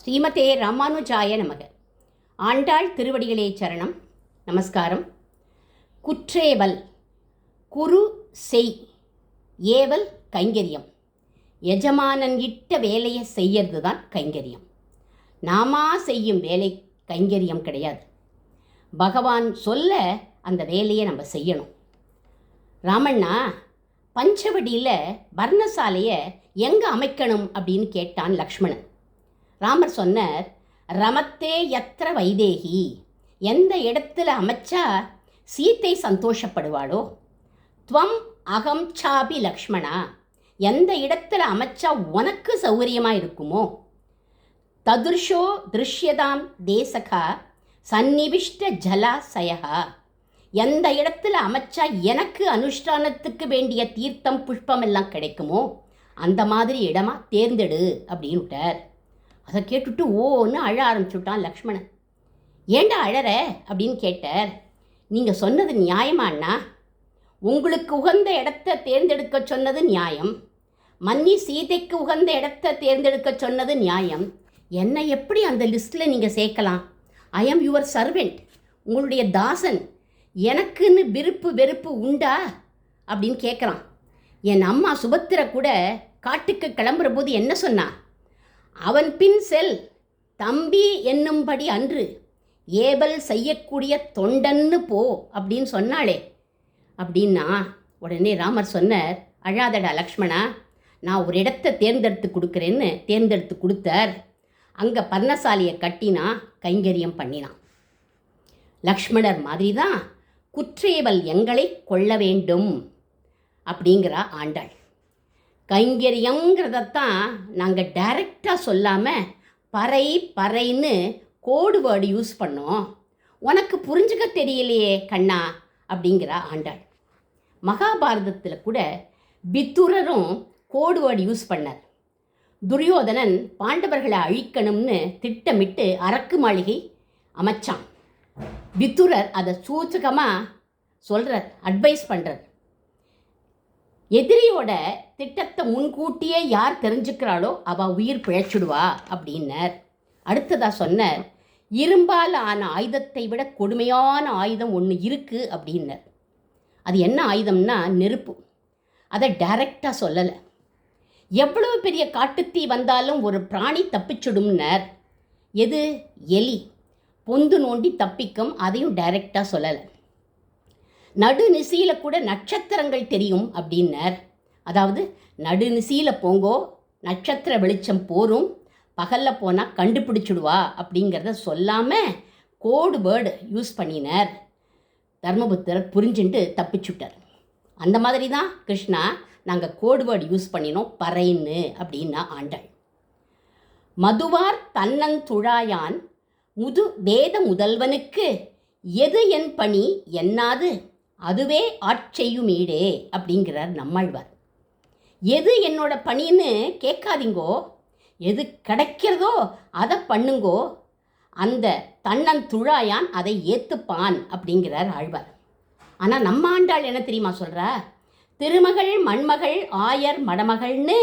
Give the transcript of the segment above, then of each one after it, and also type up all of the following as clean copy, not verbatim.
ஸ்ரீமதே ராமானுஜாய நமக. ஆண்டாள் திருவடிகளே சரணம். நமஸ்காரம். குற்றேவல் குரு செய் ஏவல் கைங்கரியம். எஜமானன் இட்ட வேலையை செய்யறது தான் கைங்கரியம். நாமா செய்யும் வேலை கைங்கரியம் கிடையாது. பகவான் சொல்ல அந்த வேலையை நம்ம செய்யணும். ராமண்ணா பஞ்சவடியில் வர்ணசாலையை எங்கே அமைக்கணும் அப்படின்னு கேட்டான் லக்ஷ்மணன். ராமர் சொன்னார், ரமத்தே யத்ர வைதேகி, எந்த இடத்துல அமைச்சா சீத்தை சந்தோஷப்படுவாளோ, துவம் அகம் சாபி லக்ஷ்மணா, எந்த இடத்துல அமைச்சா உனக்கு சௌகரியமாக இருக்குமோ, ததுர்ஷோ திருஷ்யதாம் தேசகா சந்நிவிஷ்ட ஜலாசயா, எந்த இடத்துல அமைச்சா எனக்கு அனுஷ்டானத்துக்கு வேண்டிய தீர்த்தம் புஷ்பம் எல்லாம் கிடைக்குமோ அந்த மாதிரி இடமா தேர்ந்தெடு அப்படின்னு விட்டார். அதை கேட்டுட்டு ஓன்னு அழ ஆரம்பிச்சுட்டான் லக்ஷ்மணன். ஏண்டா அழற அப்படின்னு கேட்டார். நீங்கள் சொன்னது நியாயமா அண்ணா? உங்களுக்கு உகந்த இடத்த தேர்ந்தெடுக்க சொன்னது நியாயம், மன்னி சீதைக்கு உகந்த இடத்த தேர்ந்தெடுக்க சொன்னது நியாயம். என்னை எப்படி அந்த லிஸ்ட்டில் நீங்கள் சேர்க்கலாம்? ஐ ஆம் யுவர் சர்வெண்ட், உங்களுடைய தாசன். எனக்குன்னு விருப்பு வெறுப்பு உண்டா அப்படின்னு கேட்குறான். என் அம்மா சுபத்திர கூட காட்டுக்கு கிளம்புற போது என்ன சொன்னா? அவன் பின் செல் தம்பி என்னும்படி அன்று ஏவல் செய்யக்கூடிய தொண்டன்னு போ அப்படின்னு சொன்னாளே அப்படின்னா உடனே ராமர் சொன்னார், அழாதடா லக்ஷ்மணா, நான் ஒரு இடத்தை தேர்ந்தெடுத்து கொடுக்குறேன்னு தேர்ந்தெடுத்து கொடுத்தார். அங்கே பர்ணசாலியை கட்டினா கைங்கரியம் பண்ணினான். லக்ஷ்மணர் மாதிரி தான் குற்றேவல் எங்களை கொள்ள வேண்டும் அப்படிங்கிறா ஆண்டாள். கைங்கரியங்கிறதான் நாங்கள் டைரெக்டாக சொல்லாமல் பறை பறைன்னு கோடு வேர்டு யூஸ் பண்ணோம். உனக்கு புரிஞ்சுக்க தெரியலையே கண்ணா அப்படிங்கிறா ஆண்டாள். மகாபாரதத்தில் கூட வித்துரரும் கோடு வேர்டு யூஸ் பண்ணார். துரியோதனன் பாண்டவர்களை அழிக்கணும்னு திட்டமிட்டு அரக்கு மாளிகை அமைச்சான். வித்துரர் அதை சூச்சகமாக சொல்கிறார், அட்வைஸ் பண்ணுறார். எதிரியோட திட்டத்தை முன்கூட்டியே யார் தெரிஞ்சுக்கிறாளோ அவள் உயிர் பிழைச்சிடுவா அப்படின்னார். அடுத்ததாக சொன்னார், இரும்பால் ஆன ஆயுதத்தை விட கொடுமையான ஆயுதம் ஒன்று இருக்குது அப்படின்னார். அது என்ன ஆயுதம்னா நெருப்பு. அதை டைரெக்டாக சொல்லலை. எவ்வளோ பெரிய காட்டுத்தீ வந்தாலும் ஒரு பிராணி தப்பிச்சுடும்னார். எது? எலி. பொந்து நோண்டி தப்பிக்கும், அதையும் டைரெக்டாக சொல்லலை. நடுநிசியில் கூட நட்சத்திரங்கள் தெரியும் அப்படின்னார். அதாவது நடுநிசியில் போங்கோ, நட்சத்திர வெளிச்சம் போரும், பகலில் போனால் கண்டுபிடிச்சிடுவா அப்படிங்கிறத சொல்லாமல் கோடு வேர்டு யூஸ் பண்ணினார். தர்மபுத்திரர் புரிஞ்சுட்டு தப்பிச்சுட்டார். அந்த மாதிரி தான் கிருஷ்ணா நாங்கள் கோடு வேர்டு யூஸ் பண்ணினோம் பறைன்னு அப்படின்னா ஆண்டாள். மதுவார் தன்னந்துழாயான் முது வேத முதல்வனுக்கு எது என் பணி என்னாது அதுவே ஆட்செய்யுமீடே அப்படிங்கிறார் நம்மாழ்வார். எது என்னோட பணின்னு கேட்காதீங்கோ, எது கிடைக்கிறதோ அதை பண்ணுங்கோ, அந்த தன்னன் துழாயான் அதை ஏற்றுப்பான் அப்படிங்கிறார் ஆழ்வார். ஆனால் நம்ம ஆண்டாள் என்ன தெரியுமா சொல்கிறா? திருமகள் மண்மகள் ஆயர் மடமகள்னு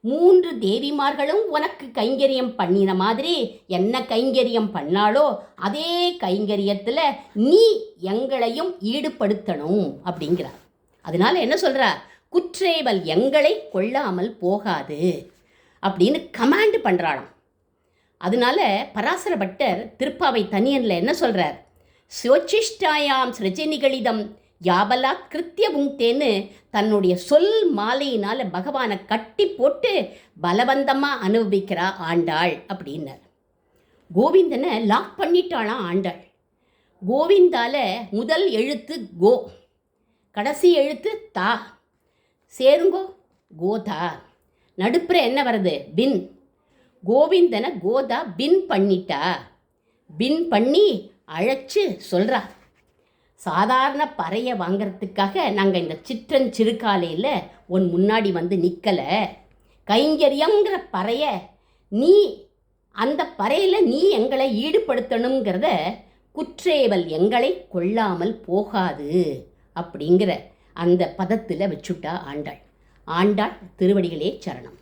3 தேவிமார்களும் உனக்கு கைங்கரியம் பண்ணின மாதிரி என்ன கைங்கரியம் பண்ணாலோ அதே கைங்கரியத்தில் நீ எங்களையும் ஈடுபடுத்தணும் அப்படிங்கிறார். அதனால என்ன சொல்கிறா? குற்றேவல் எங்களை கொள்ளாமல் போகாது அப்படின்னு கமாண்ட் பண்ணுறாளாம். அதனால பராசர பட்டர் திருப்பாவை தனியனில் என்ன சொல்கிறார்? சோச்சிஷ்டாயாம் சிரஜனிகளிதம் யாபலாத் கிருத்திய புங்தேன்னு தன்னுடைய சொல் மாலையினால் பகவானை கட்டி போட்டு பலவந்தமாக அனுபவிக்கிறா ஆண்டாள் அப்படின்னார். கோவிந்தனை லாக் பண்ணிட்டாளாம் ஆண்டாள். கோவிந்தால முதல் எழுத்து கோ, கடைசி எழுத்து தா, சேருங்கோ கோதா. நடுப்புற என்ன வருது? பின். கோவிந்தனை கோதா பின் பண்ணிட்டா. பின் பண்ணி அழைச்சி சொல்கிறா, சாதாரண பறையை வாங்கிறதுக்காக நாங்கள் இந்த சிற்றஞ்சிறுகாலையில் உன் முன்னாடி வந்து நிற்கலை. கைங்கரியங்கிற பறையை நீ, அந்த பறையில் நீ எங்களை ஈடுபடுத்தணுங்கிறத குற்றேவல் எங்களை கொள்ளாமல் போகாது அப்படிங்கிற அந்த பதத்தில் வச்சுட்டா ஆண்டாள். ஆண்டாள் திருவடிகளே சரணம்.